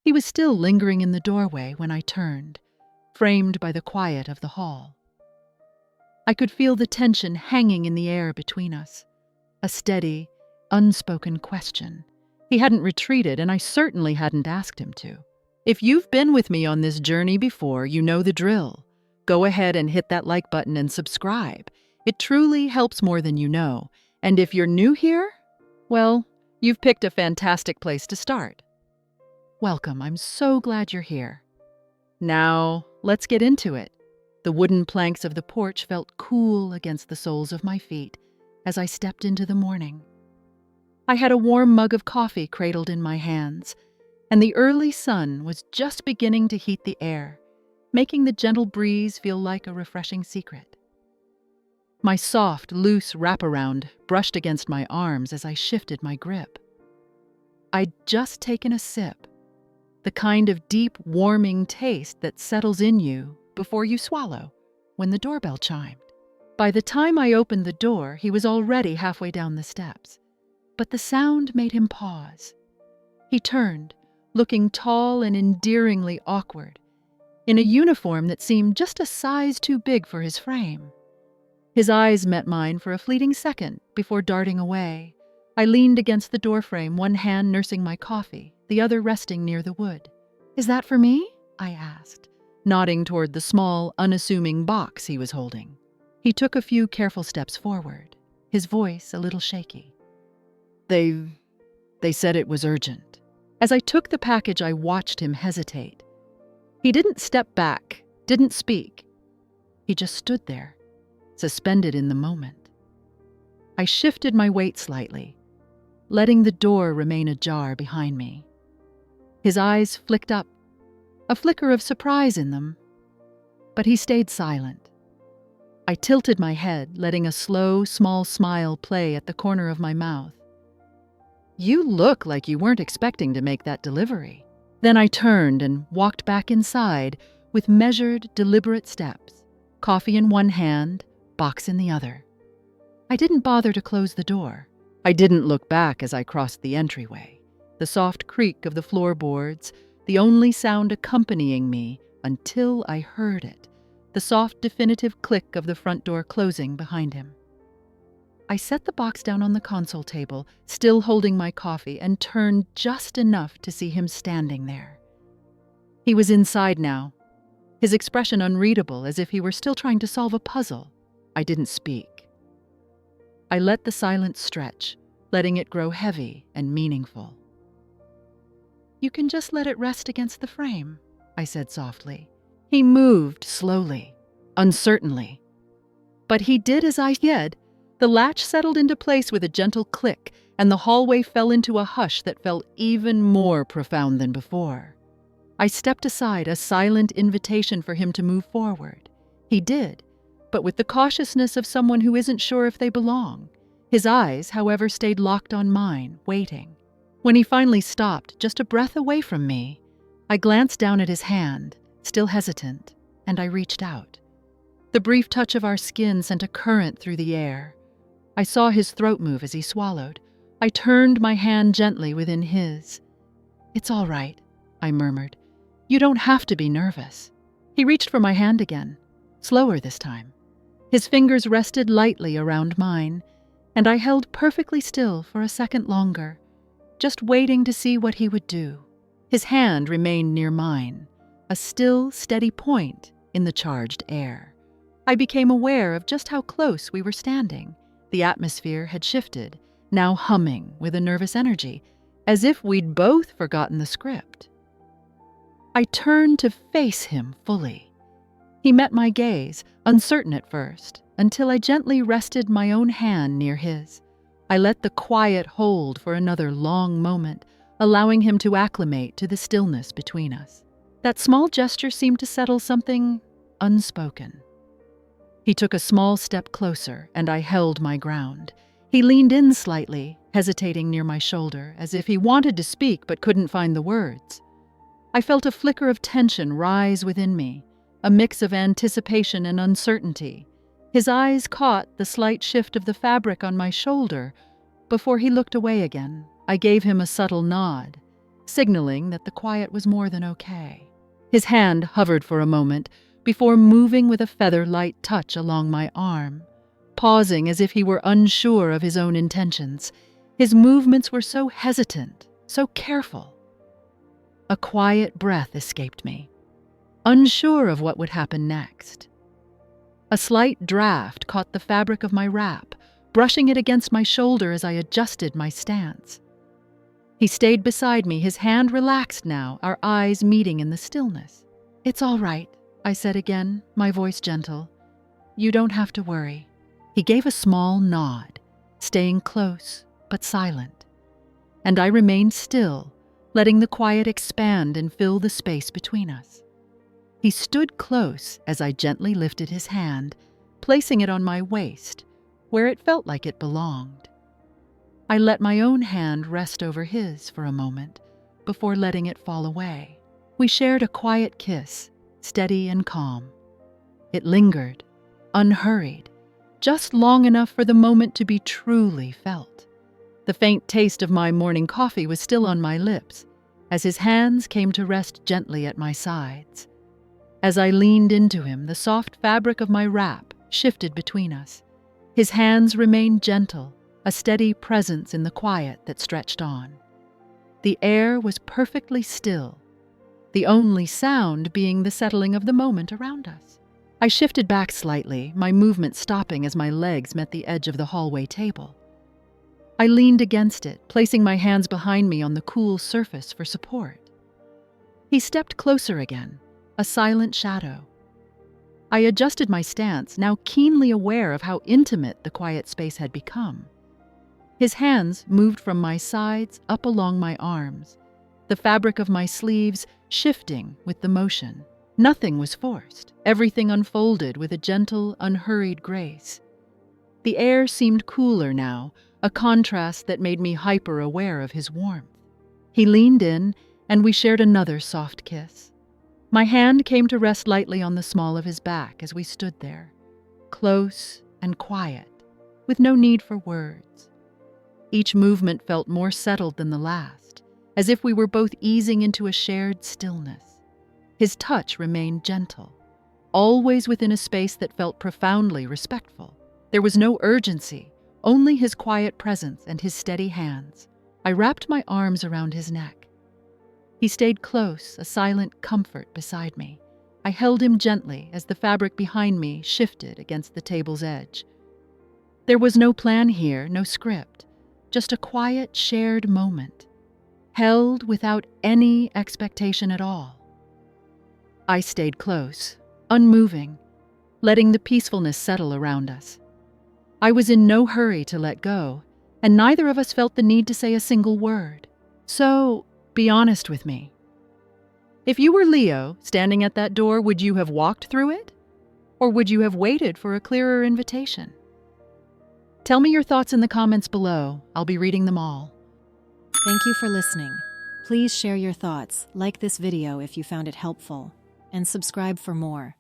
He was still lingering in the doorway when I turned, framed by the quiet of the hall. I could feel the tension hanging in the air between us, a steady, unspoken question. He hadn't retreated, and I certainly hadn't asked him to. If you've been with me on this journey before, you know the drill. Go ahead and hit that like button and subscribe. It truly helps more than you know. And if you're new here, well, you've picked a fantastic place to start. Welcome, I'm so glad you're here. Now, let's get into it. The wooden planks of the porch felt cool against the soles of my feet as I stepped into the morning. I had a warm mug of coffee cradled in my hands, and the early sun was just beginning to heat the air, making the gentle breeze feel like a refreshing secret. My soft, loose wraparound brushed against my arms as I shifted my grip. I'd just taken a sip, the kind of deep, warming taste that settles in you before you swallow, when the doorbell chimed. By the time I opened the door, he was already halfway down the steps, but the sound made him pause. He turned, looking tall and endearingly awkward, in a uniform that seemed just a size too big for his frame. His eyes met mine for a fleeting second before darting away. I leaned against the doorframe, one hand nursing my coffee, the other resting near the wood. "Is that for me?" I asked, nodding toward the small, unassuming box he was holding. He took a few careful steps forward, his voice a little shaky. They said it was urgent." As I took the package, I watched him hesitate. He didn't step back, didn't speak. He just stood there, suspended in the moment. I shifted my weight slightly, letting the door remain ajar behind me. His eyes flicked up, a flicker of surprise in them, but he stayed silent. I tilted my head, letting a slow, small smile play at the corner of my mouth. "You look like you weren't expecting to make that delivery." Then I turned and walked back inside with measured, deliberate steps, coffee in one hand, box in the other. I didn't bother to close the door. I didn't look back as I crossed the entryway, the soft creak of the floorboards, the only sound accompanying me until I heard it, the soft, definitive click of the front door closing behind him. I set the box down on the console table, still holding my coffee, and turned just enough to see him standing there. He was inside now, his expression unreadable, as if he were still trying to solve a puzzle. I didn't speak. I let the silence stretch, letting it grow heavy and meaningful. "You can just let it rest against the frame," I said softly. He moved slowly, uncertainly. But he did as I said. The latch settled into place with a gentle click, and the hallway fell into a hush that felt even more profound than before. I stepped aside, a silent invitation for him to move forward. He did, but with the cautiousness of someone who isn't sure if they belong. His eyes, however, stayed locked on mine, waiting. When he finally stopped, just a breath away from me, I glanced down at his hand, still hesitant, and I reached out. The brief touch of our skin sent a current through the air. I saw his throat move as he swallowed. I turned my hand gently within his. "It's all right," I murmured. "You don't have to be nervous." He reached for my hand again, slower this time. His fingers rested lightly around mine, and I held perfectly still for a second longer, just waiting to see what he would do. His hand remained near mine, a still, steady point in the charged air. I became aware of just how close we were standing. The atmosphere had shifted, now humming with a nervous energy, as if we'd both forgotten the script. I turned to face him fully. He met my gaze, uncertain at first, until I gently rested my own hand near his. I let the quiet hold for another long moment, allowing him to acclimate to the stillness between us. That small gesture seemed to settle something unspoken. He took a small step closer, and I held my ground. He leaned in slightly, hesitating near my shoulder, as if he wanted to speak but couldn't find the words. I felt a flicker of tension rise within me, a mix of anticipation and uncertainty. His eyes caught the slight shift of the fabric on my shoulder before he looked away again. I gave him a subtle nod, signaling that the quiet was more than okay. His hand hovered for a moment before moving with a feather-light touch along my arm, pausing as if he were unsure of his own intentions. His movements were so hesitant, so careful. A quiet breath escaped me, unsure of what would happen next. A slight draft caught the fabric of my wrap, brushing it against my shoulder as I adjusted my stance. He stayed beside me, his hand relaxed now, our eyes meeting in the stillness. "It's all right," I said again, my voice gentle. "You don't have to worry." He gave a small nod, staying close but silent. And I remained still, letting the quiet expand and fill the space between us. He stood close as I gently lifted his hand, placing it on my waist, where it felt like it belonged. I let my own hand rest over his for a moment before letting it fall away. We shared a quiet kiss, steady and calm. It lingered, unhurried, just long enough for the moment to be truly felt. The faint taste of my morning coffee was still on my lips as his hands came to rest gently at my sides. As I leaned into him, the soft fabric of my wrap shifted between us. His hands remained gentle, a steady presence in the quiet that stretched on. The air was perfectly still, the only sound being the settling of the moment around us. I shifted back slightly, my movement stopping as my legs met the edge of the hallway table. I leaned against it, placing my hands behind me on the cool surface for support. He stepped closer again, a silent shadow. I adjusted my stance, now keenly aware of how intimate the quiet space had become. His hands moved from my sides up along my arms, the fabric of my sleeves shifting with the motion. Nothing was forced. Everything unfolded with a gentle, unhurried grace. The air seemed cooler now, a contrast that made me hyper-aware of his warmth. He leaned in, and we shared another soft kiss. My hand came to rest lightly on the small of his back as we stood there, close and quiet, with no need for words. Each movement felt more settled than the last, as if we were both easing into a shared stillness. His touch remained gentle, always within a space that felt profoundly respectful. There was no urgency, only his quiet presence and his steady hands. I wrapped my arms around his neck. He stayed close, a silent comfort beside me. I held him gently as the fabric behind me shifted against the table's edge. There was no plan here, no script, just a quiet, shared moment, held without any expectation at all. I stayed close, unmoving, letting the peacefulness settle around us. I was in no hurry to let go, and neither of us felt the need to say a single word. So, be honest with me. If you were Leo, standing at that door, would you have walked through it? Or would you have waited for a clearer invitation? Tell me your thoughts in the comments below. I'll be reading them all. Thank you for listening. Please share your thoughts, like this video if you found it helpful, and subscribe for more.